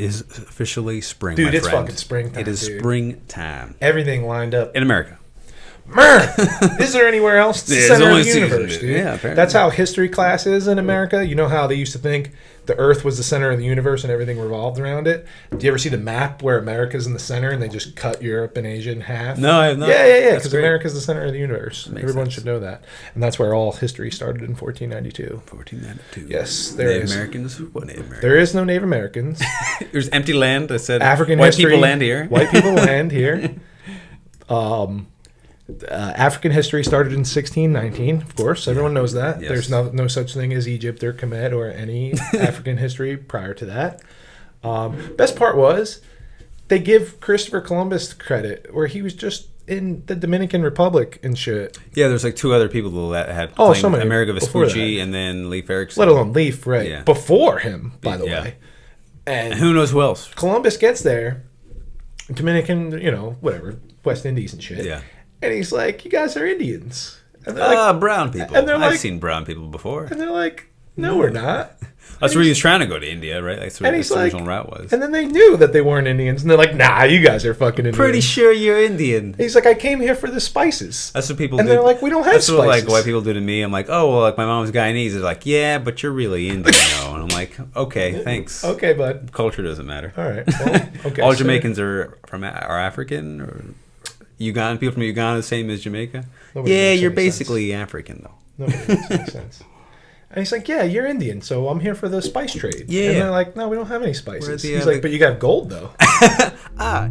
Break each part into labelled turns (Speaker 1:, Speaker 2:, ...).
Speaker 1: is officially spring,
Speaker 2: dude.
Speaker 1: my
Speaker 2: It's
Speaker 1: friend.
Speaker 2: fucking springtime.
Speaker 1: It is springtime.
Speaker 2: Everything lined up
Speaker 1: In America.
Speaker 2: Is there anywhere else? It's the
Speaker 1: Yeah,
Speaker 2: center
Speaker 1: there's
Speaker 2: of the
Speaker 1: only
Speaker 2: universe,
Speaker 1: two,
Speaker 2: dude.
Speaker 1: yeah, apparently.
Speaker 2: That's how history class is in America. You know how they used to think the Earth was the center of the universe and everything revolved around it? Do you ever see the map where America's in the center and they just cut Europe and Asia in half?
Speaker 1: No, I have not.
Speaker 2: Yeah. Because America's the center of the universe. Everyone
Speaker 1: sense.
Speaker 2: should know that. And that's where all history started in 1492.
Speaker 1: 1492.
Speaker 2: Yes, there
Speaker 1: Native
Speaker 2: is.
Speaker 1: Americans? What Native Americans?
Speaker 2: There is no Native Americans.
Speaker 1: There's empty land. I said
Speaker 2: African
Speaker 1: white
Speaker 2: history.
Speaker 1: people land here.
Speaker 2: White people land here. African history started in 1619, of course. Everyone knows that.
Speaker 1: Yes.
Speaker 2: There's no such thing as Egypt or Kemet or any African history prior to that. Best part was they give Christopher Columbus credit where he was just in the Dominican Republic and shit.
Speaker 1: Yeah, there's like two other people that had
Speaker 2: Oh,
Speaker 1: claimed
Speaker 2: so many
Speaker 1: Amerigo
Speaker 2: before
Speaker 1: Vespucci
Speaker 2: that.
Speaker 1: and then Leif Erikson.
Speaker 2: Let alone Leif, right?
Speaker 1: Yeah.
Speaker 2: Before him, by the
Speaker 1: Yeah.
Speaker 2: way. And
Speaker 1: Who knows who else?
Speaker 2: Columbus gets there, Dominican, whatever, West Indies and shit.
Speaker 1: Yeah.
Speaker 2: And he's like, "You guys are Indians." And they're like,
Speaker 1: Brown people.
Speaker 2: and they're
Speaker 1: I've
Speaker 2: like-
Speaker 1: seen brown people before.
Speaker 2: and they're like, "No, we're not."
Speaker 1: That's where he was trying to go to India, right? That's where
Speaker 2: And
Speaker 1: his
Speaker 2: he's like,
Speaker 1: original route was.
Speaker 2: and then they knew that they weren't Indians, and they're like, "Nah, you guys are fucking Indians."
Speaker 1: Pretty sure you're Indian.
Speaker 2: He's like, "I came here for the spices."
Speaker 1: That's what people
Speaker 2: And
Speaker 1: do.
Speaker 2: they're like, "We don't have
Speaker 1: That's what like
Speaker 2: spices."
Speaker 1: white people do to me. I'm like, oh, well, like my mom's Guyanese. They're like, yeah, but you're really Indian, though. And I'm like, okay, thanks.
Speaker 2: Okay, bud.
Speaker 1: Culture doesn't matter.
Speaker 2: All right. Well, okay.
Speaker 1: All
Speaker 2: so-
Speaker 1: Jamaicans are African or Uganda. People from Uganda, the same as Jamaica.
Speaker 2: Nobody
Speaker 1: Yeah,
Speaker 2: makes
Speaker 1: you're
Speaker 2: any
Speaker 1: basically African, though.
Speaker 2: Nobody makes any sense. And he's like, "Yeah, you're Indian, so I'm here for the spice trade."
Speaker 1: Yeah.
Speaker 2: And they're like, "No, we don't have any spices."
Speaker 1: We're the,
Speaker 2: He's like,
Speaker 1: the-
Speaker 2: "But you got gold, though."
Speaker 1: Ah.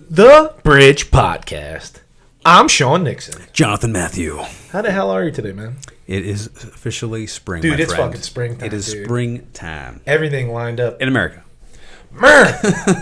Speaker 2: The Bridge Podcast. I'm Sean Nixon.
Speaker 1: Jonathan Matthew.
Speaker 2: How the hell are you today, man?
Speaker 1: It is officially spring,
Speaker 2: Dude,
Speaker 1: my
Speaker 2: it's
Speaker 1: friend.
Speaker 2: fucking springtime,
Speaker 1: It is
Speaker 2: dude.
Speaker 1: springtime.
Speaker 2: Everything lined up.
Speaker 1: In America.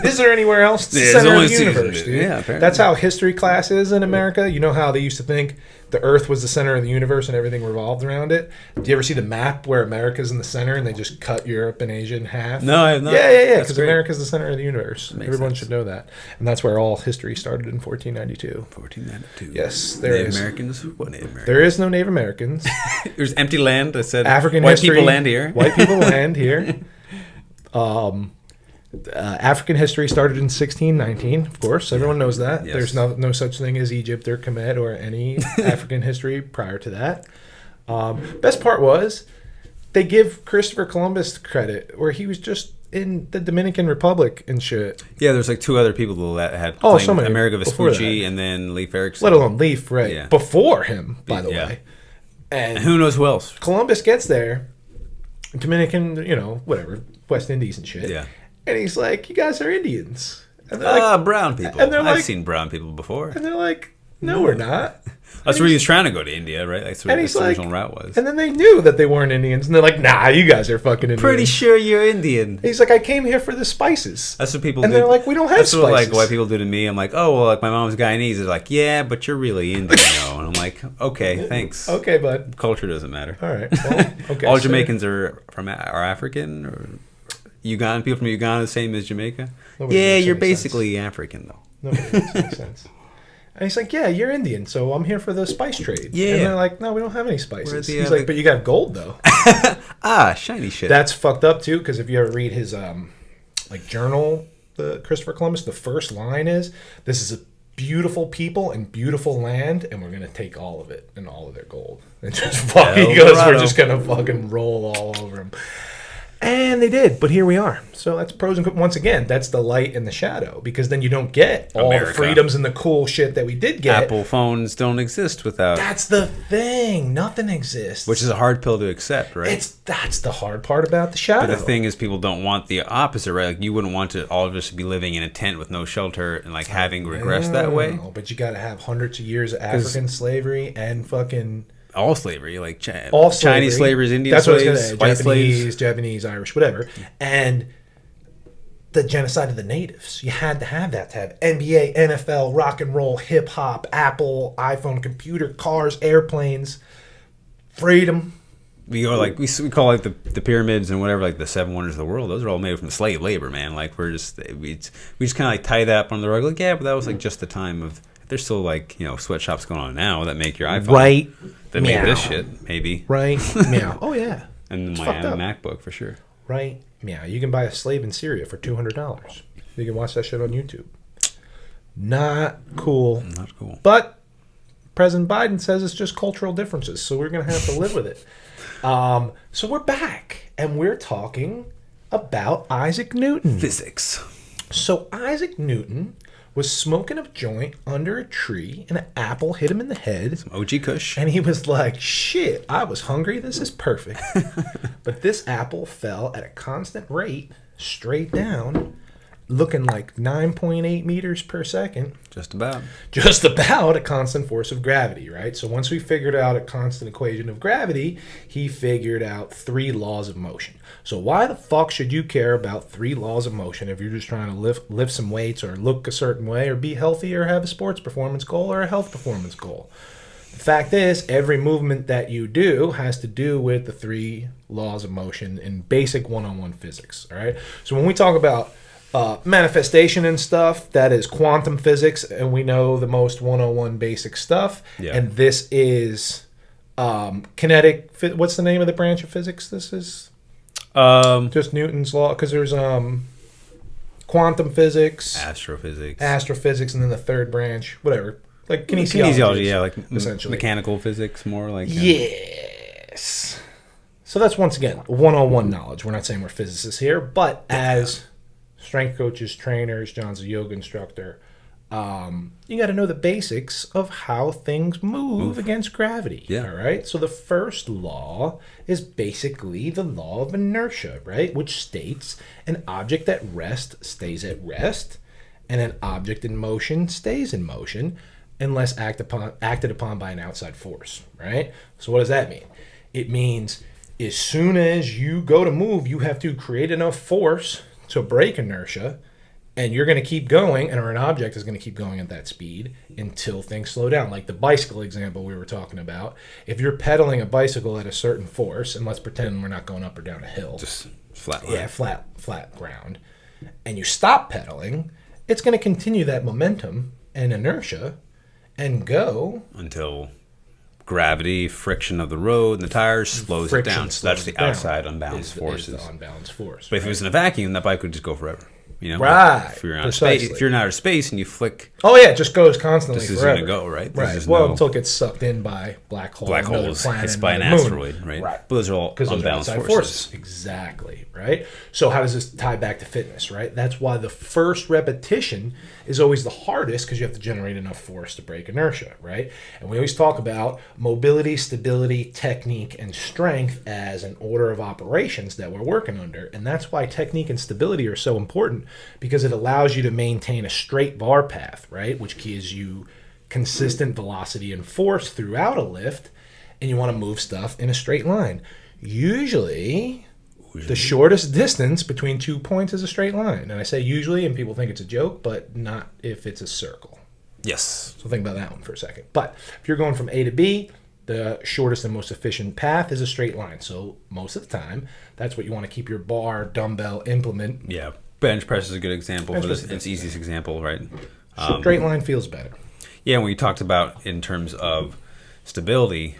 Speaker 2: Is there anywhere else? It's the
Speaker 1: Yeah,
Speaker 2: center
Speaker 1: there's
Speaker 2: of the
Speaker 1: only
Speaker 2: universe,
Speaker 1: two,
Speaker 2: dude.
Speaker 1: yeah, apparently.
Speaker 2: That's how history class is in America. You know how they used to think the Earth was the center of the universe and everything revolved around it? Do you ever see the map where America's in the center and they just cut Europe and Asia in half?
Speaker 1: No, I have not.
Speaker 2: Yeah.
Speaker 1: That's
Speaker 2: Because
Speaker 1: great.
Speaker 2: America's the center of the universe.
Speaker 1: Makes
Speaker 2: Everyone
Speaker 1: sense.
Speaker 2: should know that. And that's where all history started in 1492.
Speaker 1: 1492.
Speaker 2: Yes, there
Speaker 1: Native
Speaker 2: is.
Speaker 1: Americans? What Native Americans?
Speaker 2: There is no Native Americans.
Speaker 1: There's empty land. I said
Speaker 2: African
Speaker 1: white
Speaker 2: history.
Speaker 1: people land here.
Speaker 2: White people land here. African history started in 1619, of course. Everyone knows that.
Speaker 1: Yes.
Speaker 2: There's no such thing as Egypt or Kemet or any African history prior to that. Best part was they give Christopher Columbus credit where he was just in the Dominican Republic and shit.
Speaker 1: Yeah, there's like two other people that had
Speaker 2: Oh,
Speaker 1: claimed
Speaker 2: so many
Speaker 1: Amerigo
Speaker 2: before
Speaker 1: Vespucci
Speaker 2: that.
Speaker 1: and then Leif Erikson.
Speaker 2: Let alone Leif, right?
Speaker 1: Yeah.
Speaker 2: Before him, by the
Speaker 1: Yeah.
Speaker 2: way. And
Speaker 1: Who knows who else?
Speaker 2: Columbus gets there, Dominican, whatever, West Indies and shit.
Speaker 1: Yeah.
Speaker 2: And he's like, "You guys are Indians." And they're like,
Speaker 1: Brown people.
Speaker 2: and they're
Speaker 1: I've
Speaker 2: like-
Speaker 1: seen brown people before.
Speaker 2: and they're like, "No, we're not."
Speaker 1: That's where he was trying to go to India, right? That's where
Speaker 2: And
Speaker 1: his
Speaker 2: he's like,
Speaker 1: original route was.
Speaker 2: and then they knew that they weren't Indians, and they're like, "Nah, you guys are fucking Indians."
Speaker 1: Pretty sure you're Indian.
Speaker 2: He's like, "I came here for the spices."
Speaker 1: That's what people
Speaker 2: And
Speaker 1: do.
Speaker 2: they're like, "We don't have
Speaker 1: That's what like
Speaker 2: spices."
Speaker 1: white people do to me. I'm like, oh, well, like my mom's Guyanese. They're like, yeah, but you're really Indian, though. And I'm like, okay, thanks.
Speaker 2: Okay, bud.
Speaker 1: Culture doesn't matter.
Speaker 2: All right. Well, okay.
Speaker 1: All
Speaker 2: so-
Speaker 1: Jamaicans are African or Uganda. People from Uganda, the same as Jamaica.
Speaker 2: Nobody
Speaker 1: Yeah,
Speaker 2: makes
Speaker 1: you're
Speaker 2: any
Speaker 1: basically African, though.
Speaker 2: Nobody makes any sense. And he's like, "Yeah, you're Indian, so I'm here for the spice trade."
Speaker 1: Yeah.
Speaker 2: And they're like, "No, we don't have any spices."
Speaker 1: We're the,
Speaker 2: He's
Speaker 1: the-
Speaker 2: like, "But you got gold, though."
Speaker 1: Shiny shit.
Speaker 2: That's fucked up too, because if you ever read his journal, the Christopher Columbus, the first line is, "This is a beautiful people and beautiful land, and we're gonna take all of it and all of their gold." And just fucking goes, "We're
Speaker 1: Eldorado.
Speaker 2: just gonna fucking roll all over them." And they did, but here we are. So that's pros and cons. Once again, that's the light and the shadow, because then you don't get all
Speaker 1: America.
Speaker 2: the freedoms and the cool shit that we did get.
Speaker 1: Apple phones don't exist without,
Speaker 2: That's the thing. Nothing exists.
Speaker 1: which is a hard pill to accept, right?
Speaker 2: That's the hard part about the shadow.
Speaker 1: But the thing is, people don't want the opposite, right? Like, you wouldn't want to all of us to be living in a tent with no shelter and like having regressed that way.
Speaker 2: No, but you got to have hundreds of years of African slavery and fucking
Speaker 1: all slavery, like
Speaker 2: All
Speaker 1: Chinese slavers, Indian
Speaker 2: That's what I was
Speaker 1: slaves,
Speaker 2: gonna say.
Speaker 1: white slaves.
Speaker 2: Japanese, Irish, whatever. And the genocide of the natives. You had to have that to have NBA, NFL, rock and roll, hip hop, Apple, iPhone, computer, cars, airplanes, freedom.
Speaker 1: We go like we call like the pyramids and whatever, like the 7 wonders of the world. Those are all made from slave labor, man. Like we just kind of like tie that up on the rug. Like, yeah, but that was like just the time of. There's still like sweatshops going on now that make your iPhone
Speaker 2: Right.
Speaker 1: that make this shit maybe
Speaker 2: Right. Meow. Oh yeah.
Speaker 1: and
Speaker 2: It's
Speaker 1: my
Speaker 2: fucked up.
Speaker 1: MacBook for sure.
Speaker 2: Right. Meow. You can buy a slave in Syria for $200. You can watch that shit on YouTube. Not cool.
Speaker 1: Not cool.
Speaker 2: But President Biden says it's just cultural differences, so we're going to have to live with it. So we're back, and we're talking about Isaac Newton.
Speaker 1: Physics.
Speaker 2: So Isaac Newton was smoking a joint under a tree, and an apple hit him in the head.
Speaker 1: OG Kush.
Speaker 2: And he was like, shit, I was hungry. This is perfect. But this apple fell at a constant rate, straight down, looking like 9.8 meters per second.
Speaker 1: Just about.
Speaker 2: Just about a constant force of gravity, right? So once we figured out a constant equation of gravity, he figured out 3 laws of motion. So why the fuck should you care about 3 laws of motion if you're just trying to lift some weights or look a certain way or be healthy or have a sports performance goal or a health performance goal? The fact is, every movement that you do has to do with the 3 laws of motion in basic one-on-one physics, all right? So when we talk about manifestation and stuff, that is quantum physics, and we know the most 101 basic stuff.
Speaker 1: Yeah.
Speaker 2: And this is kinetic. What's the name of the branch of physics? This is just Newton's law, because there's quantum physics, astrophysics, and then the third branch, whatever, like kinesiology.
Speaker 1: Yeah, like
Speaker 2: essentially
Speaker 1: mechanical physics, more like
Speaker 2: yes. So that's once again 101 knowledge. We're not saying we're physicists here, but as strength coaches, trainers, John's a yoga instructor, you got to know the basics of how things move against gravity.
Speaker 1: Yeah.
Speaker 2: All right. So the first law is basically the law of inertia, right? Which states an object at rest stays at rest, and an object in motion stays in motion unless acted upon by an outside force, right? So what does that mean? It means as soon as you go to move, you have to create enough force to break inertia, and you're going to keep going, or an object is going to keep going at that speed until things slow down. Like the bicycle example we were talking about. If you're pedaling a bicycle at a certain force, and let's pretend we're not going up or down a hill.
Speaker 1: just flat line.
Speaker 2: Yeah, flat ground. And you stop pedaling, it's going to continue that momentum and inertia and go
Speaker 1: until gravity, friction of the road and the tires slows it down. So that's the outside unbalanced forces.
Speaker 2: Is the unbalanced force.
Speaker 1: But if it was in a vacuum, that bike would just go forever.
Speaker 2: Right.
Speaker 1: If you're in outer space and you flick,
Speaker 2: oh yeah, it just goes constantly.
Speaker 1: this is
Speaker 2: forever.
Speaker 1: going to go right.
Speaker 2: Right. Well, until it gets sucked in by black holes,
Speaker 1: hits by an asteroid, right?
Speaker 2: Right.
Speaker 1: But those are all unbalanced forces.
Speaker 2: Exactly. Right. So how does this tie back to fitness? Right. That's why the first repetition is always the hardest, because you have to generate enough force to break inertia. Right. And we always talk about mobility, stability, technique, and strength as an order of operations that we're working under. And that's why technique and stability are so important, because it allows you to maintain a straight bar path, right? Which gives you consistent velocity and force throughout a lift, and you want to move stuff in a straight line. Usually, the shortest distance between 2 points is a straight line. And I say usually, and people think it's a joke, but not if it's a circle.
Speaker 1: Yes.
Speaker 2: So think about that one for a second. But if you're going from A to B, the shortest and most efficient path is a straight line. So most of the time, that's what you want to keep your bar, dumbbell, implement.
Speaker 1: Yeah. Bench press is a good example for this. It's the easiest example, right?
Speaker 2: Straight line feels better.
Speaker 1: Yeah, when we talked about in terms of stability,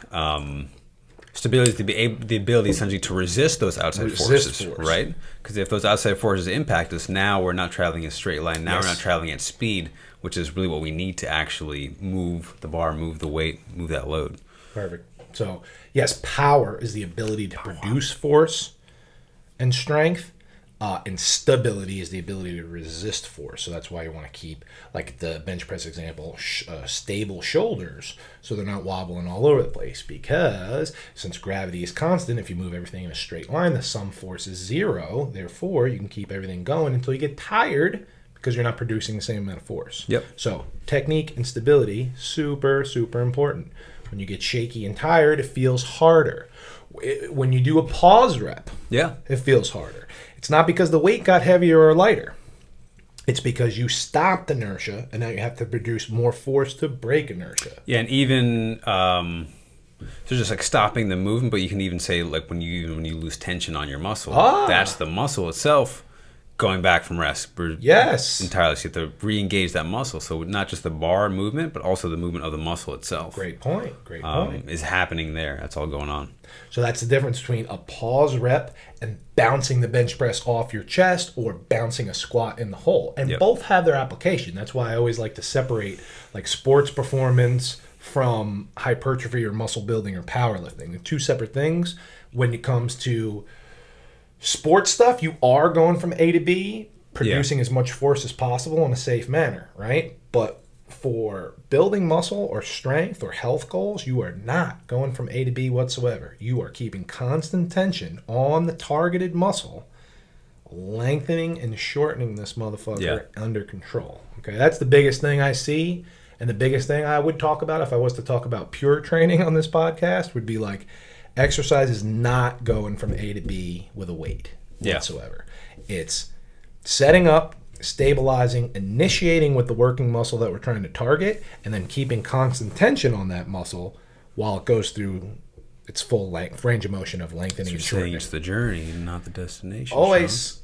Speaker 1: stability is the ability essentially to resist those outside forces, right? Because if those outside forces impact us, now we're not traveling in a straight line. Now we're not traveling at speed, which is really what we need to actually move the bar, move the weight, move that load.
Speaker 2: Perfect. So, yes, power is the ability to produce force and strength. And stability is the ability to resist force. So that's why you want to keep, like the bench press example, stable shoulders so they're not wobbling all over the place. Because since gravity is constant, if you move everything in a straight line, the sum force is 0. Therefore, you can keep everything going until you get tired, because you're not producing the same amount of force.
Speaker 1: Yep.
Speaker 2: So technique and stability, super, super important. When you get shaky and tired, it feels harder. When you do a pause rep, it feels harder. It's not because the weight got heavier or lighter. It's because you stopped inertia, and now you have to produce more force to break inertia.
Speaker 1: Yeah, and even so, just like stopping the movement, but you can even say like when you lose tension on your muscle, that's the muscle itself going back from rest.
Speaker 2: Yes,
Speaker 1: entirely. So you have to re-engage that muscle. So not just the bar movement, but also the movement of the muscle itself.
Speaker 2: Great point.
Speaker 1: Is happening there. That's all going on.
Speaker 2: So that's the difference between a pause rep and bouncing the bench press off your chest or bouncing a squat in the hole. And both have their application. That's why I always like to separate like sports performance from hypertrophy or muscle building or powerlifting. They're two separate things. When it comes to sports stuff, you are going from A to B, producing as much force as possible in a safe manner, right? But for building muscle or strength or health goals, you are not going from A to B whatsoever. You are keeping constant tension on the targeted muscle, lengthening and shortening this motherfucker under control. Okay, that's the biggest thing I see, and the biggest thing I would talk about if I was to talk about pure training on this podcast would be like exercise is not going from A to B with a weight whatsoever. It's setting up, stabilizing, initiating with the working muscle that we're trying to target, and then keeping constant tension on that muscle while it goes through its full length, range of motion of lengthening and shortening.
Speaker 1: It's the journey, not the destination.
Speaker 2: Always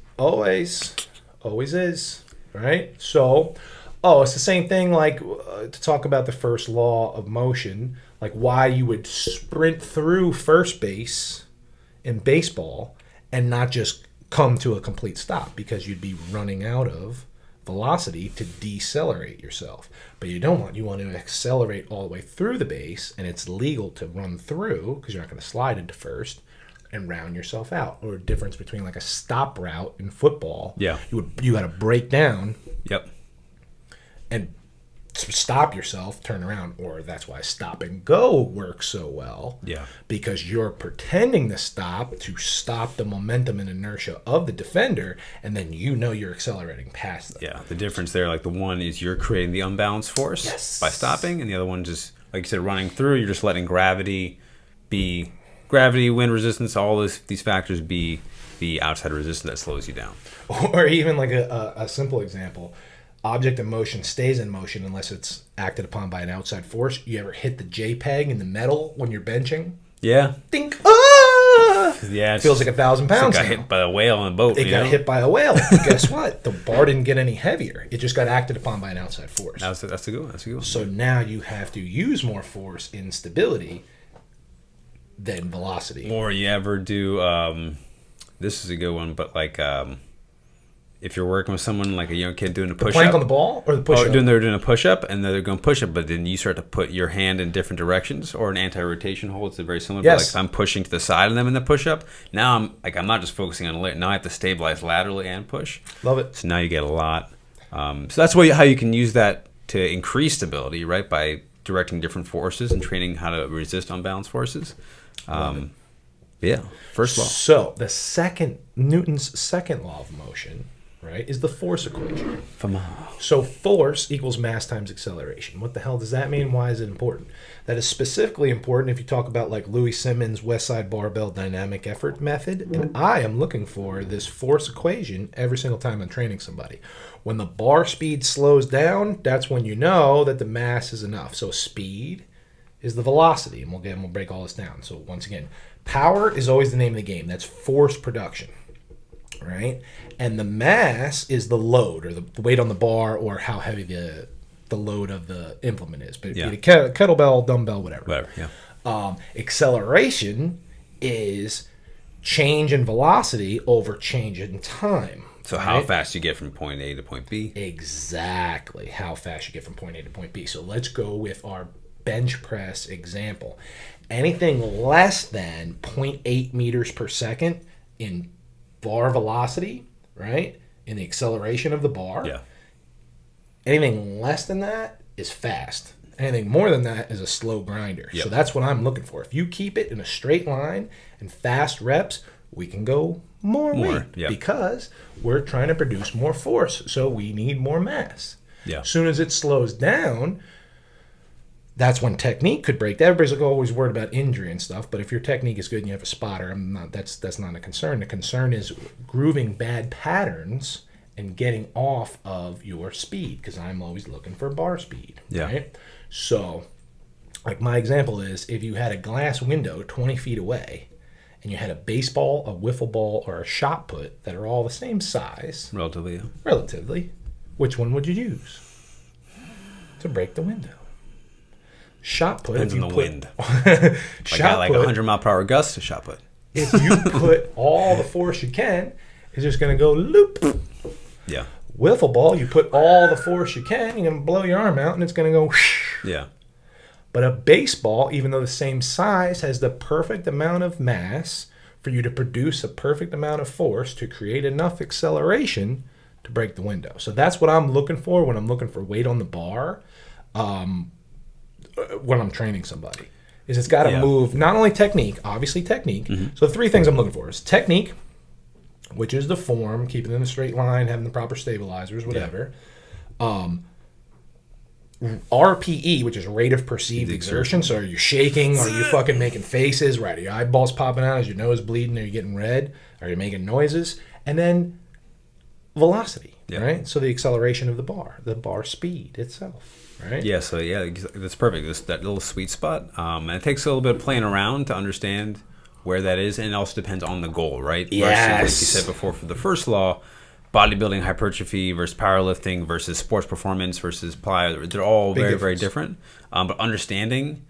Speaker 2: is, right? So, it's the same thing like to talk about the first law of motion, like why you would sprint through first base in baseball and not just come to a complete stop, because you'd be running out of velocity to decelerate yourself. But you want to accelerate all the way through the base, and it's legal to run through because you're not going to slide into first and round yourself out. Or a difference between like a stop route in football. You got to break down and stop yourself, turn around, or that's why stop and go works so well. Because you're pretending to stop the momentum and inertia of the defender, and then you're accelerating past them.
Speaker 1: The difference there, like the one is you're creating the unbalanced force by stopping, and the other one just, like you said, running through. You're just letting gravity, wind resistance, all these factors be the outside resistance that slows you down.
Speaker 2: Or even like a simple example. Object in motion stays in motion unless it's acted upon by an outside force. You ever hit the JPEG in the metal when you're benching? Think, it
Speaker 1: feels
Speaker 2: like 1,000 pounds.
Speaker 1: It got hit by a whale on a boat.
Speaker 2: It got hit by a whale. Guess what? The bar didn't get any heavier. It just got acted upon by an outside force.
Speaker 1: That's a good one.
Speaker 2: So now you have to use more force in stability than velocity.
Speaker 1: Or you ever do, this is a good one, but like... if you're working with someone like a young kid doing a push-up.
Speaker 2: Plank on the ball or the push-up?
Speaker 1: They're doing a push-up, and they're going to push up, but then you start to put your hand in different directions, or an anti-rotation hold. It's very similar.
Speaker 2: Yes.
Speaker 1: But like if I'm pushing to the side of them in the push-up, now I'm not just focusing on now I have to stabilize laterally and push.
Speaker 2: Love it.
Speaker 1: So now you get a lot. So that's how you can use that to increase stability, right? By directing different forces and training how to resist unbalanced forces. First law.
Speaker 2: So Newton's second law of motion, right, is the force equation. So force equals mass times acceleration. What the hell does that mean? Why is it important? That is specifically important if you talk about like Louis Simmons' West Side Barbell Dynamic Effort Method. And I am looking for this force equation every single time I'm training somebody. When the bar speed slows down, that's when you know that the mass is enough. So speed is the velocity, and we'll break all this down. So once again, power is always the name of the game. That's force production. Right, and the mass is the load or the weight on the bar or how heavy the load of the implement is. But it'd be a kettlebell, dumbbell, whatever. Acceleration is change in velocity over change in time.
Speaker 1: So how fast you get from point A to point B?
Speaker 2: Exactly, how fast you get from point A to point B. So let's go with our bench press example. Anything less than 0.8 meters per second in bar velocity, right? In the acceleration of the bar. Anything less than that is fast. Anything more than that is a slow grinder. So that's what I'm looking for. If you keep it in a straight line and fast reps, we can go more weight because we're trying to produce more force. So we need more mass. As soon as it slows down, That's when technique could break. Everybody's like always worried about injury and stuff, but if your technique is good and you have a spotter, that's not a concern. The concern is grooving bad patterns and getting off of your speed, because I'm always looking for bar speed.
Speaker 1: Yeah.
Speaker 2: Right? So, like my example is, if you had a glass window 20 feet away and you had a baseball, a wiffle ball, or a shot put that are all the same size, relatively, which one would you use to break the window? Shot put.
Speaker 1: Depends on the wind.
Speaker 2: Shot
Speaker 1: like
Speaker 2: put,
Speaker 1: 100 mile per hour gust, shot put.
Speaker 2: if you put all the force you can, it's just going to go loop.
Speaker 1: Yeah.
Speaker 2: Wiffle ball, you put all the force you can, you're going to blow your arm out, and it's going to go whoosh.
Speaker 1: Yeah.
Speaker 2: But a baseball, even though the same size, has the perfect amount of mass for you to produce a perfect amount of force to create enough acceleration to break the window. So that's what I'm looking for when I'm looking for weight on the bar. When I'm training somebody, is it's got to move not only technique, obviously technique. Mm-hmm. So the three things I'm looking for is technique, which is the form, keeping it in a straight line, having the proper stabilizers, whatever. RPE, which is rate of perceived exertion. So are you shaking? Are you fucking making faces? Right? Are your eyeballs popping out? Is your nose bleeding? Are you getting red? Are you making noises? And then velocity, right? So the acceleration of the bar speed itself. Right?
Speaker 1: Yeah, so that's perfect. That little sweet spot. And it takes a little bit of playing around to understand where that is, and it also depends on the goal, right?
Speaker 2: Yes.
Speaker 1: Versus, like you said before, for the first law, bodybuilding, hypertrophy versus powerlifting versus sports performance versus plyo, they're all very different. But understanding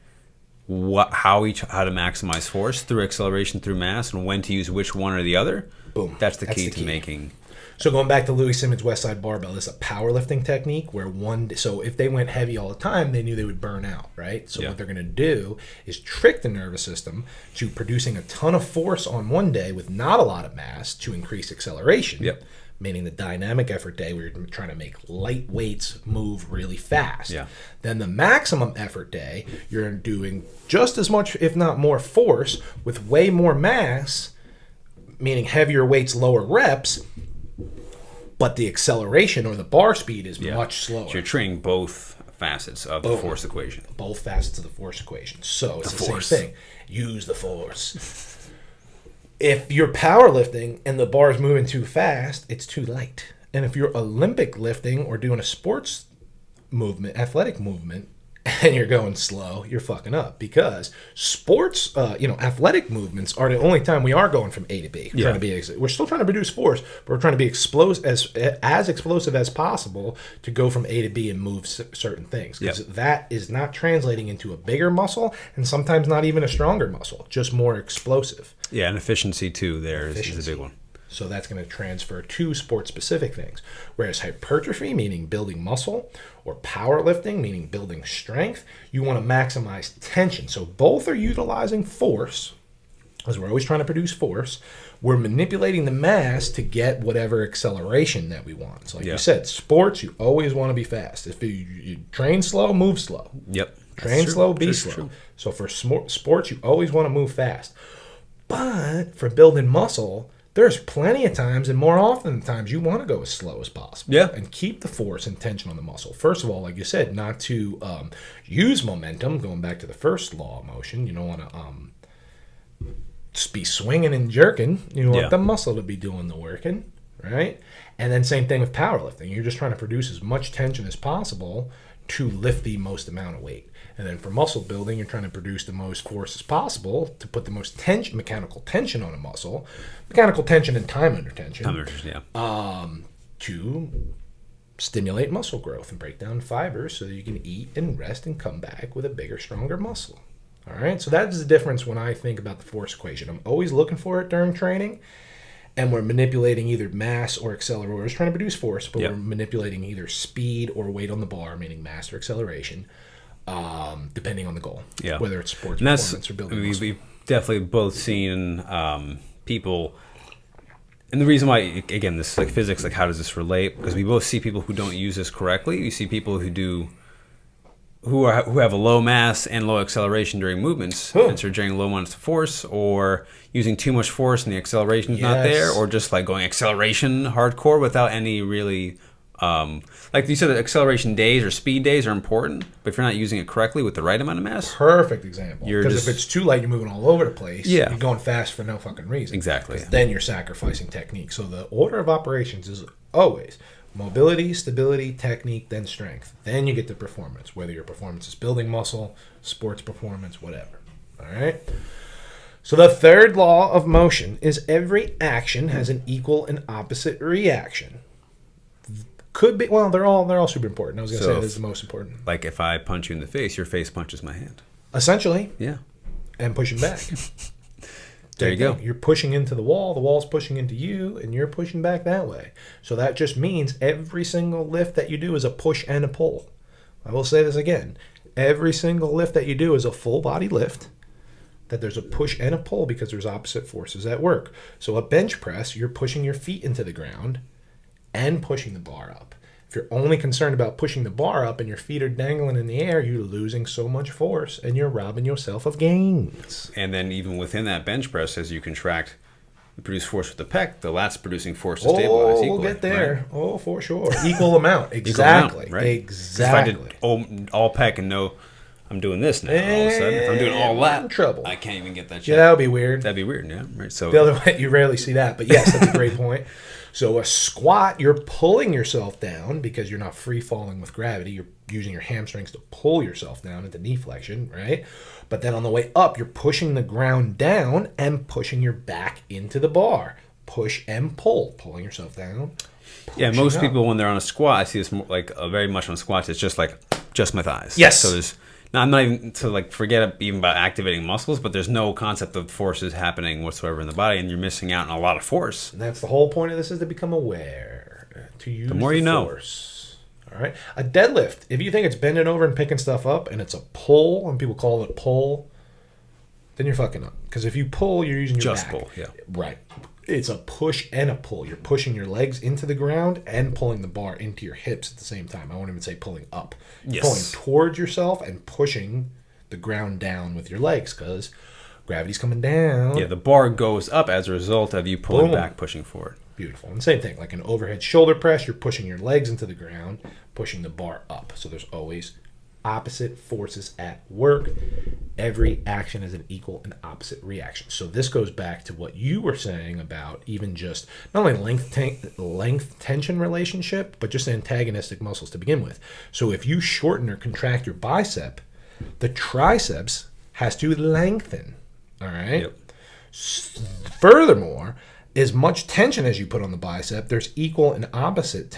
Speaker 1: how to maximize force through acceleration, through mass, and when to use which one or the other, boom, that's the key to making.
Speaker 2: So going back to Louis Simmons' West Side Barbell, it's a powerlifting technique where so if they went heavy all the time, they knew they would burn out, right? So what they're going to do is trick the nervous system to producing a ton of force on one day with not a lot of mass to increase acceleration.
Speaker 1: Yep.
Speaker 2: Meaning the dynamic effort day, where you're trying to make light weights move really fast.
Speaker 1: Yeah.
Speaker 2: Then the maximum effort day, you're doing just as much, if not more, force with way more mass, meaning heavier weights, lower reps, but the acceleration or the bar speed is much slower.
Speaker 1: So you're training both facets of the force equation.
Speaker 2: Both facets of the force equation. So it's the same thing. Use the force. If you're powerlifting and the bar is moving too fast, it's too light. And if you're Olympic lifting or doing a sports movement, athletic movement, and you're going slow, you're fucking up, because sports, athletic movements are the only time we are going from A to B. We're still trying to produce force, but we're trying to be as explosive as possible to go from A to B and move certain things, because that is not translating into a bigger muscle, and sometimes not even a stronger muscle, just more explosive.
Speaker 1: Yeah, and efficiency too there is a big one.
Speaker 2: So that's going to transfer to sport-specific things. Whereas hypertrophy, meaning building muscle, or powerlifting, meaning building strength, you want to maximize tension. So both are utilizing force, because we're always trying to produce force. We're manipulating the mass to get whatever acceleration that we want. So like you said, sports, you always want to be fast. If you train slow, move slow.
Speaker 1: Yep.
Speaker 2: Train slow, be slow. True. So for sports, you always want to move fast. But for building muscle, there's plenty of times, and more often than times, you want to go as slow as possible.
Speaker 1: Yeah.
Speaker 2: And keep the force and tension on the muscle. First of all, like you said, not to use momentum. Going back to the first law of motion, you don't want to just be swinging and jerking. You want the muscle to be doing the working, right? And then same thing with powerlifting. You're just trying to produce as much tension as possible to lift the most amount of weight. And then for muscle building, you're trying to produce the most force as possible to put the most mechanical tension on a muscle. Mechanical tension and time under tension. To stimulate muscle growth and break down fibers so that you can eat and rest and come back with a bigger, stronger muscle. All right? So that is the difference when I think about the force equation. I'm always looking for it during training, and we're manipulating either mass or acceleration. We're just trying to produce force, but we're manipulating either speed or weight on the bar, meaning mass or acceleration, depending on the goal, whether it's sports performance or building muscle.
Speaker 1: We've definitely both seen people, and the reason why, again, this is like physics, like how does this relate? Because we both see people who don't use this correctly. You see people who have a low mass and low acceleration during movements, and so during low amounts of force, or using too much force and the acceleration is not there, or just like going acceleration hardcore without any really like you said, the acceleration days or speed days are important, but if you're not using it correctly with the right amount of mass,
Speaker 2: perfect example. Because if it's too light, you're moving all over the place.
Speaker 1: Yeah.
Speaker 2: You're going fast for no fucking reason.
Speaker 1: Exactly.
Speaker 2: Then you're sacrificing technique. So the order of operations is always mobility, stability, technique, then strength. Then you get to performance, whether your performance is building muscle, sports performance, whatever. All right? So the third law of motion is every action has an equal and opposite reaction. Could be, well, they're all super important. I was going to say this is the most important.
Speaker 1: Like if I punch you in the face, your face punches my hand.
Speaker 2: Essentially.
Speaker 1: Yeah.
Speaker 2: And pushing back.
Speaker 1: There you go.
Speaker 2: You're pushing into the wall's pushing into you, and you're pushing back that way. So that just means every single lift that you do is a push and a pull. I will say this again. Every single lift that you do is a full body lift, that there's a push and a pull because there's opposite forces at work. So a bench press, you're pushing your feet into the ground and pushing the bar up. If you're only concerned about pushing the bar up and your feet are dangling in the air, you're losing so much force and you're robbing yourself of gains.
Speaker 1: And then even within that bench press, as you contract, you produce force with the pec, the lat's producing force to stabilize equally.
Speaker 2: We'll get there.
Speaker 1: Right?
Speaker 2: Oh, for sure. Equal amount. Exactly.
Speaker 1: Equal amount, right?
Speaker 2: Exactly.
Speaker 1: If I did all pec and no, I'm doing this now. All of a sudden, if I'm doing all lat,
Speaker 2: in trouble.
Speaker 1: I can't even get that shit.
Speaker 2: Yeah, that would be weird.
Speaker 1: That'd be weird, yeah. Right. So
Speaker 2: the other way, you rarely see that. But yes, that's a great point. So a squat, you're pulling yourself down because you're not free falling with gravity. You're using your hamstrings to pull yourself down into knee flexion, right? But then on the way up, you're pushing the ground down and pushing your back into the bar. Push and pull, pulling yourself down.
Speaker 1: Yeah, most people when they're on a squat, I see this more like very much on squats. It's just like just my thighs.
Speaker 2: Yes.
Speaker 1: So there's. Now, I'm not even to like forget even about activating muscles, but there's no concept of forces happening whatsoever in the body, and you're missing out on a lot of force.
Speaker 2: And that's the whole point of this, is to become aware, to use
Speaker 1: the more you know.
Speaker 2: Force. All right, a deadlift. If you think it's bending over and picking stuff up, and it's a pull, and people call it a pull, then you're fucking up. Because if you pull, you're using your
Speaker 1: just
Speaker 2: back.
Speaker 1: Pull, yeah.
Speaker 2: Right. It's a push and a pull. You're pushing your legs into the ground and pulling the bar into your hips at the same time. I won't even say pulling up.
Speaker 1: Yes.
Speaker 2: Pulling towards yourself and pushing the ground down with your legs because gravity's coming down.
Speaker 1: Yeah, the bar goes up as a result of you pulling
Speaker 2: Boom.
Speaker 1: back, pushing forward.
Speaker 2: Beautiful. And same thing, like an overhead shoulder press, you're pushing your legs into the ground, pushing the bar up. So there's always opposite forces at work. Every action has an equal and opposite reaction. So this goes back to what you were saying about even just not only length tension relationship, but just antagonistic muscles to begin with. So if you shorten or contract your bicep, the triceps has to lengthen. All right.
Speaker 1: Yep.
Speaker 2: Furthermore, as much tension as you put on the bicep, there's equal and opposite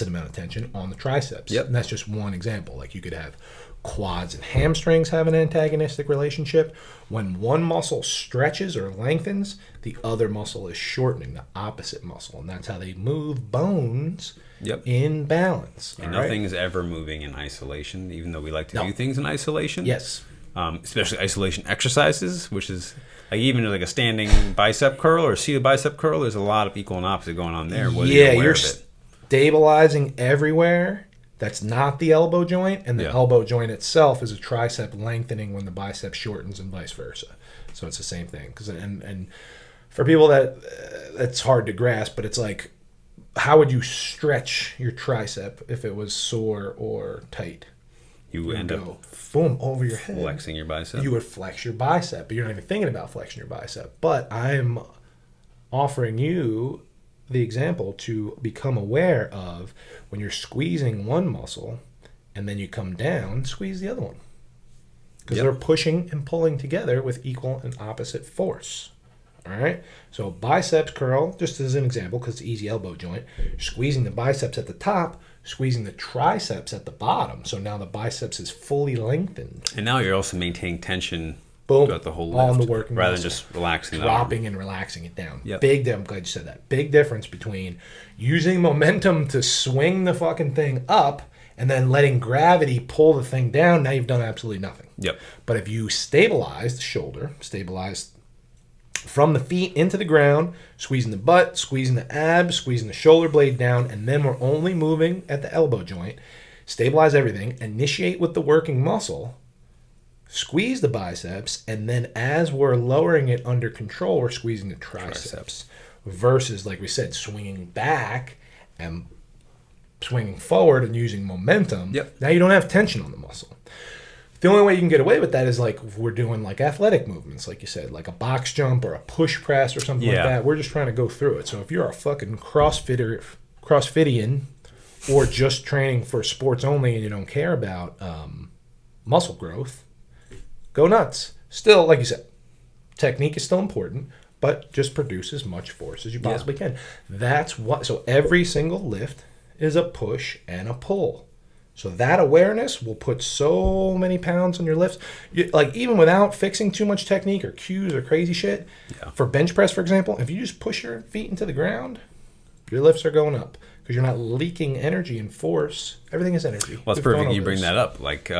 Speaker 2: amount of tension on the triceps.
Speaker 1: Yep.
Speaker 2: And that's just one example. Like you could have quads and hamstrings have an antagonistic relationship. When one muscle stretches or lengthens, the other muscle is shortening, the opposite muscle. And that's how they move bones in balance.
Speaker 1: And nothing is ever moving in isolation, even though we like to do things in isolation.
Speaker 2: Yes.
Speaker 1: Especially isolation exercises, which is like even like a standing bicep curl or seated bicep curl. There's a lot of equal and opposite going on there.
Speaker 2: Yeah, you're stabilizing everywhere. That's not the elbow joint, and the elbow joint itself is a tricep lengthening when the bicep shortens, and vice versa. So it's the same thing. And for people that's hard to grasp, but it's like, how would you stretch your tricep if it was sore or tight?
Speaker 1: You end up
Speaker 2: boom over your head,
Speaker 1: flexing your bicep.
Speaker 2: You would flex your bicep, but you're not even thinking about flexing your bicep. But I'm offering you the example to become aware of when you're squeezing one muscle and then you come down, squeeze the other one. Because they're pushing and pulling together with equal and opposite force. All right? So biceps curl, just as an example, because it's easy elbow joint, squeezing the biceps at the top, squeezing the triceps at the bottom. So now the biceps is fully lengthened.
Speaker 1: And now you're also maintaining tension throughout the whole lift,
Speaker 2: on the working
Speaker 1: rather
Speaker 2: muscle.
Speaker 1: Than just relaxing
Speaker 2: dropping and relaxing it down.
Speaker 1: Yep.
Speaker 2: I'm glad you said that. Big difference between using momentum to swing the fucking thing up and then letting gravity pull the thing down. Now you've done absolutely nothing.
Speaker 1: Yep.
Speaker 2: But if you stabilize the shoulder, stabilize from the feet into the ground, squeezing the butt, squeezing the abs, squeezing the shoulder blade down, and then we're only moving at the elbow joint, stabilize everything, initiate with the working muscle, squeeze the biceps, and then as we're lowering it under control, we're squeezing the triceps. Versus, like we said, swinging back and swinging forward and using momentum,
Speaker 1: Yep.
Speaker 2: now you don't have tension on the muscle. The only way you can get away with that is like if we're doing like athletic movements, like you said, like a box jump or a push press or something like that. We're just trying to go through it. So if you're a fucking CrossFitian or just training for sports only and you don't care about muscle growth, go nuts. Still, like you said, technique is still important, but just produce as much force as you possibly can. That's what. So every single lift is a push and a pull. So that awareness will put so many pounds on your lifts. Like even without fixing too much technique or cues or crazy shit. Yeah. For bench press, for example, if you just push your feet into the ground, your lifts are going up because you're not leaking energy and force. Everything is energy.
Speaker 1: Well, it's perfect you bring that up. Like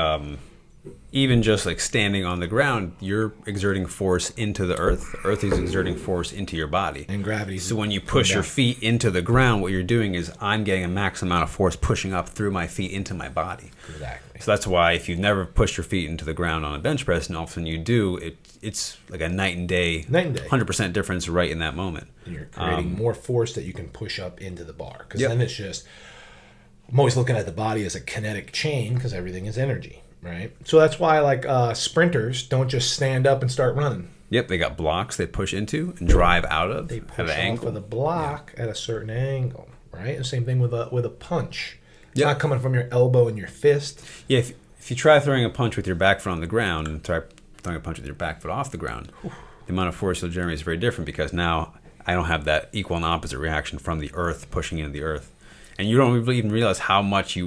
Speaker 1: even just like standing on the ground, you're exerting force into the earth. The earth is exerting force into your body.
Speaker 2: And gravity.
Speaker 1: So when you push your feet into the ground, what you're doing is I'm getting a max amount of force pushing up through my feet into my body.
Speaker 2: Exactly.
Speaker 1: So that's why if you've never pushed your feet into the ground on a bench press and all of a sudden you do, it's like a night and day. 100% difference right in that moment.
Speaker 2: And you're creating more force that you can push up into the bar. Because then it's just, I'm always looking at the body as a kinetic chain because everything is energy. Right, so that's why like sprinters don't just stand up and start running.
Speaker 1: Yep, they got blocks they push into and drive out of.
Speaker 2: They push off of the block at a certain angle. Right, the same thing with a punch. It's not coming from your elbow and your fist.
Speaker 1: Yeah, if you try throwing a punch with your back foot on the ground and try throwing a punch with your back foot off the ground, the amount of force you'll generate is very different because now I don't have that equal and opposite reaction from the earth pushing into the earth. And you don't really even realize how much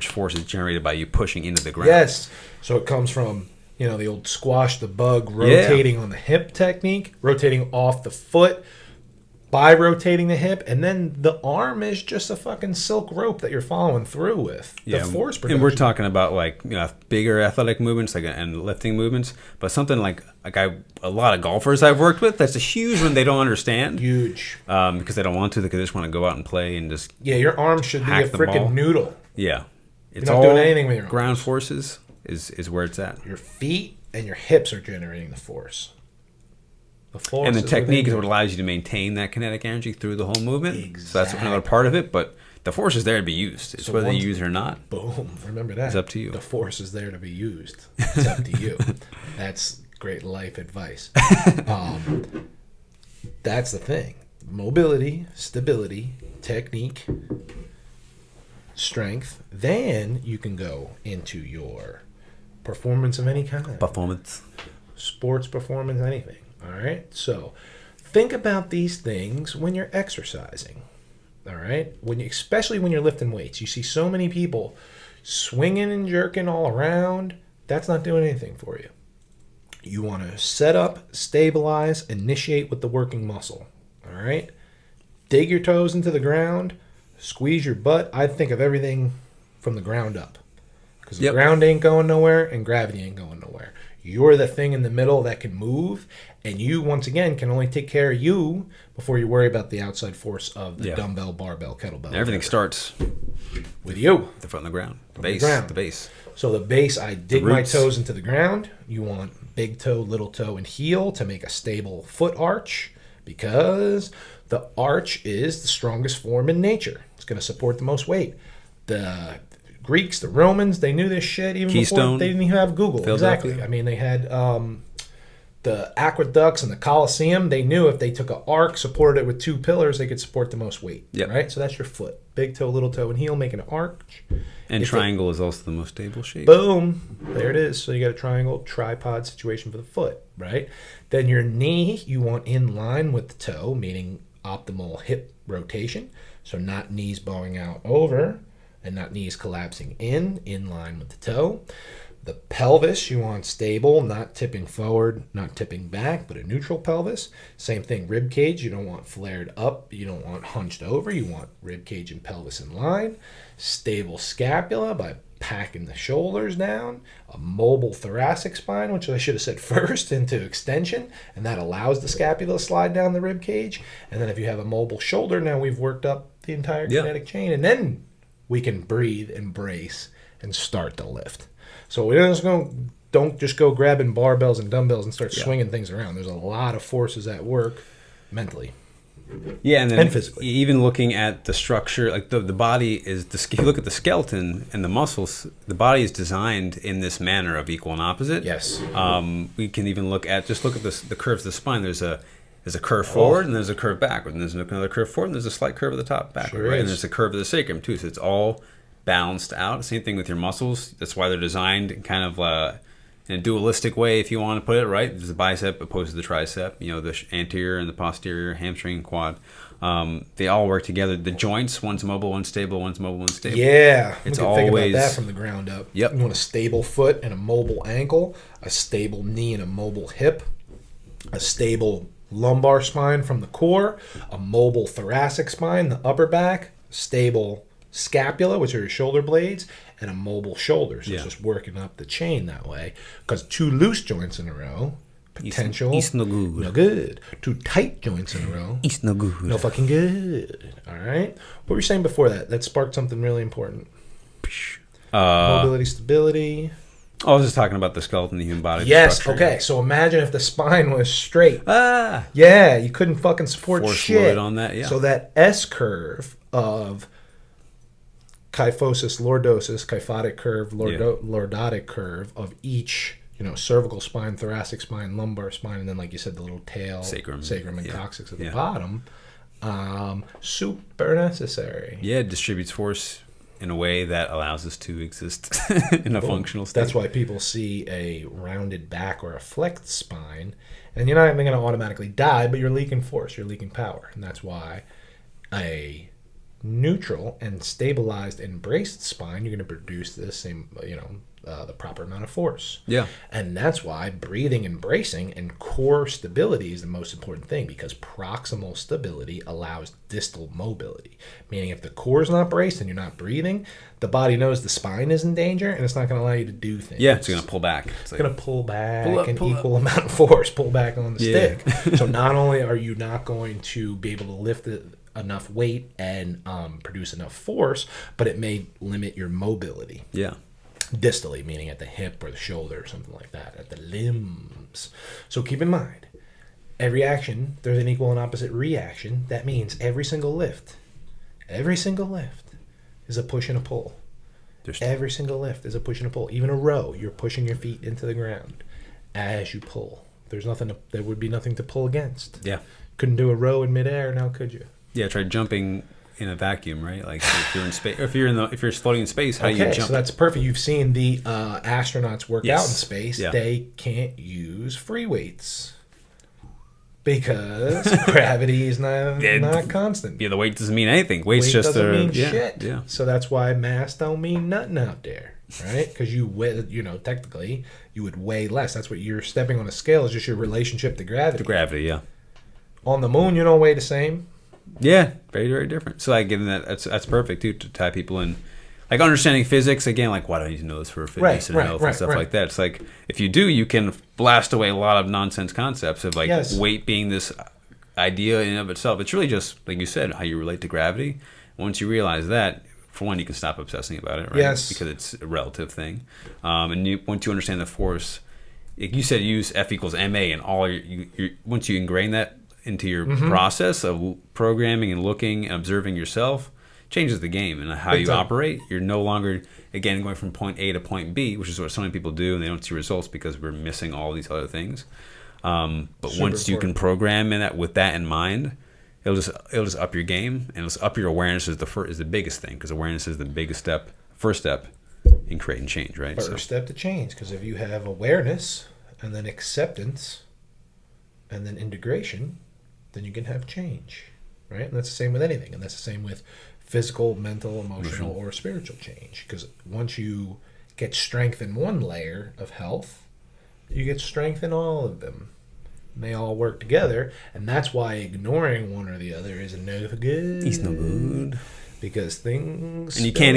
Speaker 1: force is generated by you pushing into the ground.
Speaker 2: Yes. So it comes from, the old squash the bug rotating on the hip technique, rotating off the foot by rotating the hip, and then the arm is just a fucking silk rope that you're following through with. The force production.
Speaker 1: And we're talking about like bigger athletic movements and lifting movements, but something like a lot of golfers I've worked with, that's a huge one they don't understand.
Speaker 2: Huge.
Speaker 1: Because they don't want to, they just want to go out and play and just
Speaker 2: your arm should be a freaking noodle.
Speaker 1: Yeah.
Speaker 2: It's you're not doing anything with your arms.
Speaker 1: Ground forces is where it's at.
Speaker 2: Your feet and your hips are generating the force.
Speaker 1: And the technique is what allows you to maintain that kinetic energy through the whole movement.
Speaker 2: Exactly.
Speaker 1: So that's another part of it, but the force is there to be used. It's whether you use it or not.
Speaker 2: Boom. Remember that.
Speaker 1: It's up to you.
Speaker 2: The force is there to be used. It's up to you. That's great life advice. That's the thing. Mobility, stability, technique, strength. Then you can go into your performance of any kind.
Speaker 1: Performance.
Speaker 2: Sports performance, anything. All right? So think about these things when you're exercising. All right? Especially when you're lifting weights. You see so many people swinging and jerking all around. That's not doing anything for you. You want to set up, stabilize, initiate with the working muscle. All right? Dig your toes into the ground. Squeeze your butt. I think of everything from the ground up. Because the ground ain't going nowhere and gravity ain't going nowhere. You're the thing in the middle that can move, and you, once again, can only take care of you before you worry about the outside force of the dumbbell, barbell, kettlebell.
Speaker 1: Everything starts
Speaker 2: with you.
Speaker 1: The foot on the ground. The base.
Speaker 2: So the base, I dig my toes into the ground. You want big toe, little toe, and heel to make a stable foot arch because the arch is the strongest form in nature. It's going to support the most weight. The Greeks, the Romans, they knew this shit even before they didn't even have Google. Exactly. I mean, they had the aqueducts and the Colosseum. They knew if they took an arc, supported it with two pillars, they could support the most weight. Yep. Right? So that's your foot. Big toe, little toe, and heel, making an arch.
Speaker 1: And triangle is also the most stable shape.
Speaker 2: Boom. There it is. So you got a triangle, tripod situation for the foot, right? Then your knee, you want in line with the toe, meaning optimal hip rotation. So not knees bowing out over and not knees collapsing in line with the toe. The pelvis, you want stable, not tipping forward, not tipping back, but a neutral pelvis. Same thing, rib cage, you don't want flared up, you don't want hunched over, you want rib cage and pelvis in line. Stable scapula by packing the shoulders down. A mobile thoracic spine, which I should have said first, into extension, and that allows the scapula to slide down the rib cage. And then if you have a mobile shoulder, now we've worked up the entire kinetic chain, and then we can breathe, embrace, and start to lift. So we don't just go grabbing barbells and dumbbells and start swinging things around. There's a lot of forces at work mentally.
Speaker 1: Yeah, and
Speaker 2: physically.
Speaker 1: Even looking at the structure, like the body is, if you look at the skeleton and the muscles, the body is designed in this manner of equal and opposite.
Speaker 2: Yes.
Speaker 1: We can even look at the curves of the spine. There's a curve forward and there's a curve backward, and there's another curve forward and there's a slight curve at the top backward,
Speaker 2: Sure
Speaker 1: right?
Speaker 2: is.
Speaker 1: And there's a curve of the sacrum too. So it's all balanced out. Same thing with your muscles. That's why they're designed kind of in a dualistic way, if you want to put it, right? There's the bicep opposed to the tricep. You know, the anterior and the posterior, hamstring and quad. They all work together. The joints, one's mobile, one's stable, one's mobile, one's stable.
Speaker 2: Yeah,
Speaker 1: it's
Speaker 2: we can
Speaker 1: always
Speaker 2: think about that from the ground up.
Speaker 1: Yep.
Speaker 2: You want a stable foot and a mobile ankle, a stable knee and a mobile hip, a stable lumbar spine from the core, a mobile thoracic spine, the upper back, stable scapula, which are your shoulder blades, and a mobile shoulder. So it's just working up the chain that way. Because 2 loose joints in a row, potential.
Speaker 1: It's no good.
Speaker 2: No good. 2 tight joints in a row.
Speaker 1: It's no good.
Speaker 2: No fucking good. All right. What were you saying before that? That sparked something really important. Mobility, stability.
Speaker 1: I was just talking about the skeleton, the human body.
Speaker 2: Yes.
Speaker 1: Structure.
Speaker 2: Okay. So imagine if the spine was straight.
Speaker 1: Ah.
Speaker 2: Yeah, you couldn't fucking support
Speaker 1: Force
Speaker 2: shit
Speaker 1: load on that. Yeah.
Speaker 2: So that S curve of kyphosis, lordosis, kyphotic curve, lordotic curve of each, cervical spine, thoracic spine, lumbar spine, and then, like you said, the little tail, sacrum and coccyx at the bottom. Super necessary.
Speaker 1: Yeah, it distributes force in a way that allows us to exist in a functional state.
Speaker 2: That's why people see a rounded back or a flexed spine, and you're not even going to automatically die, but you're leaking force, you're leaking power, and that's why a neutral and stabilized and braced spine, you're going to produce the same, the proper amount of force.
Speaker 1: Yeah.
Speaker 2: And that's why breathing and bracing and core stability is the most important thing, because proximal stability allows distal mobility. Meaning if the core is not braced and you're not breathing, the body knows the spine is in danger and it's not going to allow you to do things.
Speaker 1: Yeah, it's going to pull back.
Speaker 2: It's going to pull back an equal amount of force, pull back on the stick. So not only are you not going to be able to lift enough weight and produce enough force, but it may limit your mobility.
Speaker 1: Yeah.
Speaker 2: Distally, meaning at the hip or the shoulder or something like that, at the limbs. So keep in mind, every action, there's an equal and opposite reaction. That means every single lift is a push and a pull. Every single lift is a push and a pull. Even a row, you're pushing your feet into the ground as you pull. There would be nothing to pull against.
Speaker 1: Yeah.
Speaker 2: Couldn't do a row in midair, now could you?
Speaker 1: Yeah, try jumping in a vacuum, right? Like if you're in space, if you're floating in space, how do you jump?
Speaker 2: So that's perfect. You've seen the astronauts work out in space.
Speaker 1: Yeah.
Speaker 2: They can't use free weights because gravity is not constant.
Speaker 1: Yeah, the weight doesn't mean anything. Weight
Speaker 2: doesn't mean shit.
Speaker 1: Yeah.
Speaker 2: So that's why mass don't mean nothing out there, right? Because you weigh, technically you would weigh less. That's what you're stepping on a scale is just your relationship to gravity.
Speaker 1: Yeah.
Speaker 2: On the moon, you don't weigh the same.
Speaker 1: Yeah, very, very different. So like given that's perfect too, to tie people in. Like understanding physics, again, like why do I need to know this for fitness and health and stuff like that? It's like if you do, you can blast away a lot of nonsense concepts of like weight being this idea in and of itself. It's really just, like you said, how you relate to gravity. Once you realize that, for one, you can stop obsessing about it, right?
Speaker 2: Yes.
Speaker 1: Because it's a relative thing. And once you understand the force, like you said, use F equals ma and all once you ingrain that into your process of programming and looking and observing yourself, changes the game and how you operate. You're no longer, again, going from point A to point B, which is what so many people do, and they don't see results because we're missing all these other things. But once you can program in that with that in mind, it'll just up your game, and it'll just up your awareness is the biggest thing, because awareness is the first step in creating change, right?
Speaker 2: First step to change, because if you have awareness and then acceptance and then integration, then you can have change, right? And that's the same with anything, and that's the same with physical, mental, emotional, or spiritual change. Because once you get strength in one layer of health, you get strength in all of them. And they all work together, and that's why ignoring one or the other is no good.
Speaker 1: It's no good.
Speaker 2: Because things...
Speaker 1: And you can't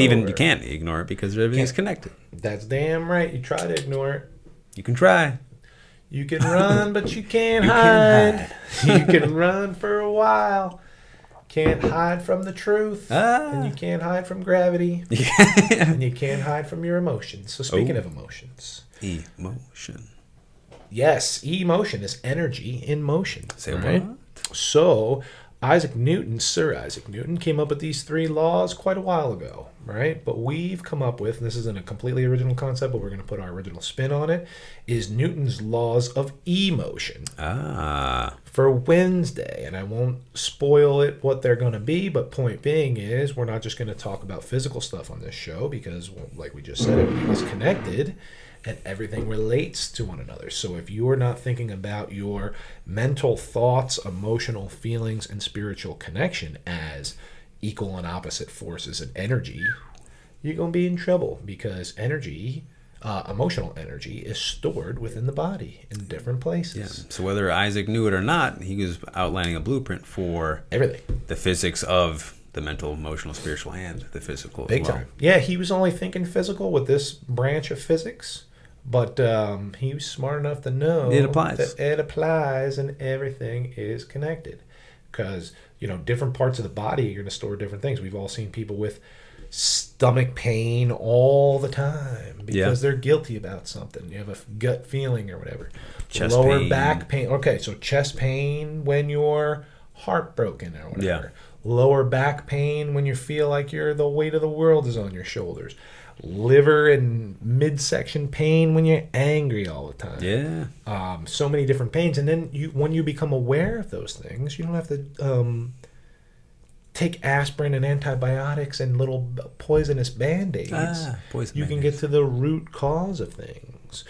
Speaker 1: ignore it because everything's connected.
Speaker 2: That's damn right. You try to ignore it.
Speaker 1: You can try.
Speaker 2: You can run, but you can't hide. You can run for a while. Can't hide from the truth. And you can't hide from gravity. And you can't hide from your emotions. So speaking of emotions.
Speaker 1: Emotion.
Speaker 2: Yes, emotion is energy in motion.
Speaker 1: Say
Speaker 2: right?
Speaker 1: what?
Speaker 2: So Sir Isaac Newton, came up with these 3 laws quite a while ago, right? But we've come up with, and this isn't a completely original concept, but we're going to put our original spin on it, is Newton's laws of emotion. For Wednesday. And I won't spoil it what they're going to be, but point being is we're not just going to talk about physical stuff on this show because, well, like we just said, everything is connected. And everything relates to one another. So if you are not thinking about your mental thoughts, emotional feelings, and spiritual connection as equal and opposite forces and energy, you're going to be in trouble because energy, emotional energy, is stored within the body in different places.
Speaker 1: Yeah. So whether Isaac knew it or not, he was outlining a blueprint for
Speaker 2: everything. The
Speaker 1: physics of the mental, emotional, spiritual, and the physical.
Speaker 2: Big time. Yeah, he was only thinking physical with this branch of physics. But he was smart enough to know
Speaker 1: it applies.
Speaker 2: That it applies and everything is connected. Because, different parts of the body are going to store different things. We've all seen people with stomach pain all the time because they're guilty about something. You have a gut feeling or whatever. Lower back pain. Okay, so chest pain when you're heartbroken or whatever. Yeah. Lower back pain when you feel like the weight of the world is on your shoulders. Liver and midsection pain when you're angry all the time.
Speaker 1: Yeah.
Speaker 2: So many different pains. And then when you become aware of those things, you don't have to take aspirin and antibiotics and little poisonous Band-Aids. You can get to the root cause of things.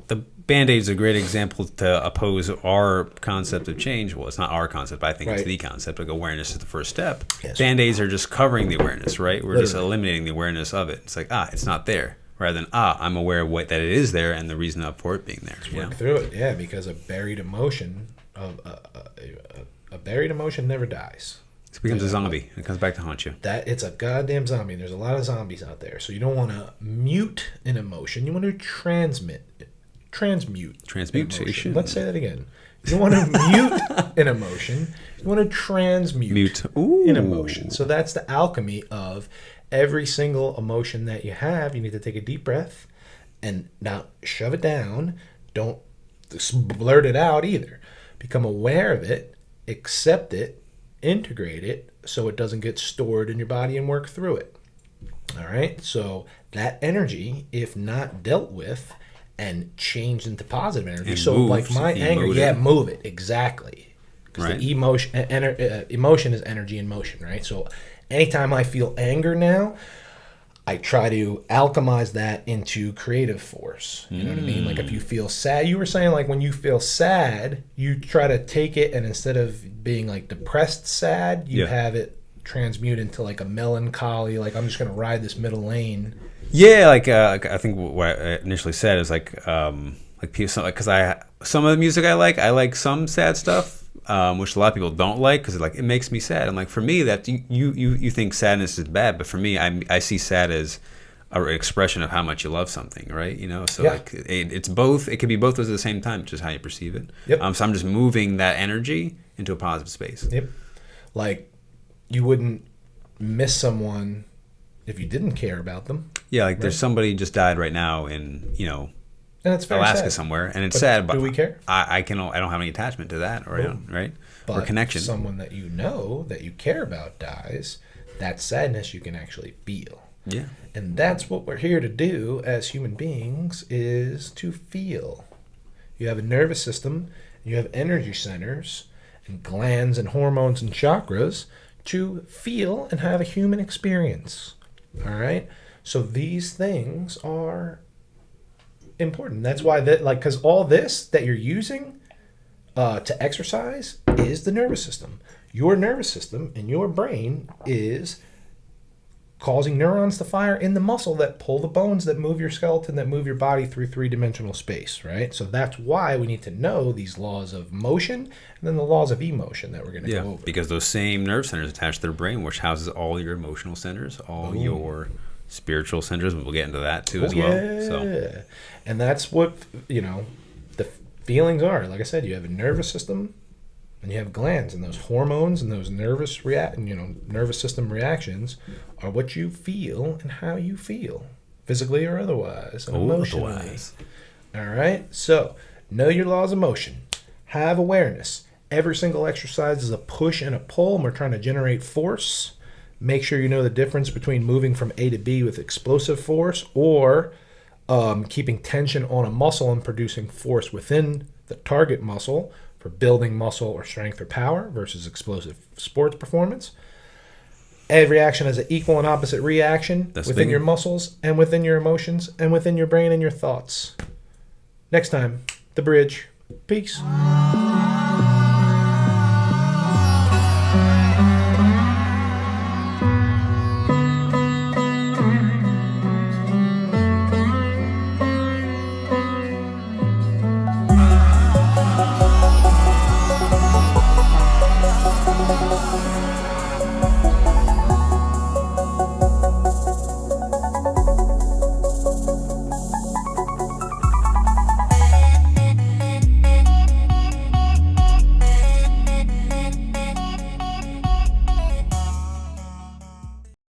Speaker 1: The Band-Aid is a great example to oppose our concept of change. Well, it's not our concept, but I think it's the concept. Like awareness is the first step. Yes. Band-Aids are just covering the awareness, right? We're just eliminating the awareness of it. It's like, it's not there. Rather than, I'm aware of that it is there and the reason for it being there.
Speaker 2: Work through it, because a buried emotion, never dies.
Speaker 1: It becomes a zombie. It comes back to haunt you.
Speaker 2: It's a goddamn zombie. There's a lot of zombies out there. So you don't want to mute an emotion. You want to transmute
Speaker 1: transmutation.
Speaker 2: Let's say that again. You don't want to mute an emotion. You want to transmute an emotion. So that's the alchemy of every single emotion that you have. You need to take a deep breath and not shove it down. Don't blurt it out either. Become aware of it, accept it, integrate it so it doesn't get stored in your body and work through it. All right? So that energy, if not dealt with, and changed into positive energy. So like my anger, move it. Exactly. Because the emotion is energy in motion, right? So anytime I feel anger now, I try to alchemize that into creative force. You know what I mean? Like if you feel sad, you were saying like when you feel sad, you try to take it and instead of being like depressed sad, you have it transmute into like a melancholy, like I'm just going to ride this middle lane.
Speaker 1: Yeah, I think what I initially said is people, because some of the music I like some sad stuff, which a lot of people don't like because it makes me sad. I'm like, for me, that you think sadness is bad, but for me, I see sad as an expression of how much you love something, right? So it's both. It can be both at the same time, just how you perceive it.
Speaker 2: Yep.
Speaker 1: So I'm just moving that energy into a positive space.
Speaker 2: Yep. Like you wouldn't miss someone if you didn't care about them.
Speaker 1: Yeah, there's somebody just died right now in,
Speaker 2: and it's very
Speaker 1: Alaska
Speaker 2: sad.
Speaker 1: somewhere, and it's sad. But
Speaker 2: do we care?
Speaker 1: I don't have any attachment to that, right?
Speaker 2: But
Speaker 1: or connection.
Speaker 2: Someone that that you care about dies, that sadness you can actually feel.
Speaker 1: Yeah.
Speaker 2: And that's what we're here to do as human beings is to feel. You have a nervous system, you have energy centers, and glands and hormones and chakras to feel and have a human experience. All right? So these things are important. That's why because all this that you're using to exercise is the nervous system. Your nervous system and your brain is causing neurons to fire in the muscle that pull the bones that move your skeleton, that move your body through three-dimensional space, right? So that's why we need to know these laws of motion and then the laws of emotion that we're going to go over.
Speaker 1: Because those same nerve centers attach to their brain, which houses all your emotional centers, all your spiritual centers. We'll get into that too as well.
Speaker 2: Yeah. So. And that's what, the feelings are. Like I said, you have a nervous system and you have glands, and those hormones and those nervous system reactions are what you feel and how you feel, physically or otherwise, and emotionally. All right. So know your laws of motion, have awareness, Every single exercise is a push and a pull, and we're trying to generate force. Make sure you know the difference between moving from A to B with explosive force or keeping tension on a muscle and producing force within the target muscle for building muscle or strength or power versus explosive sports performance. Every action has an equal and opposite reaction within your muscles and within your emotions and within your brain and your thoughts. Next time, The Bridge. Peace.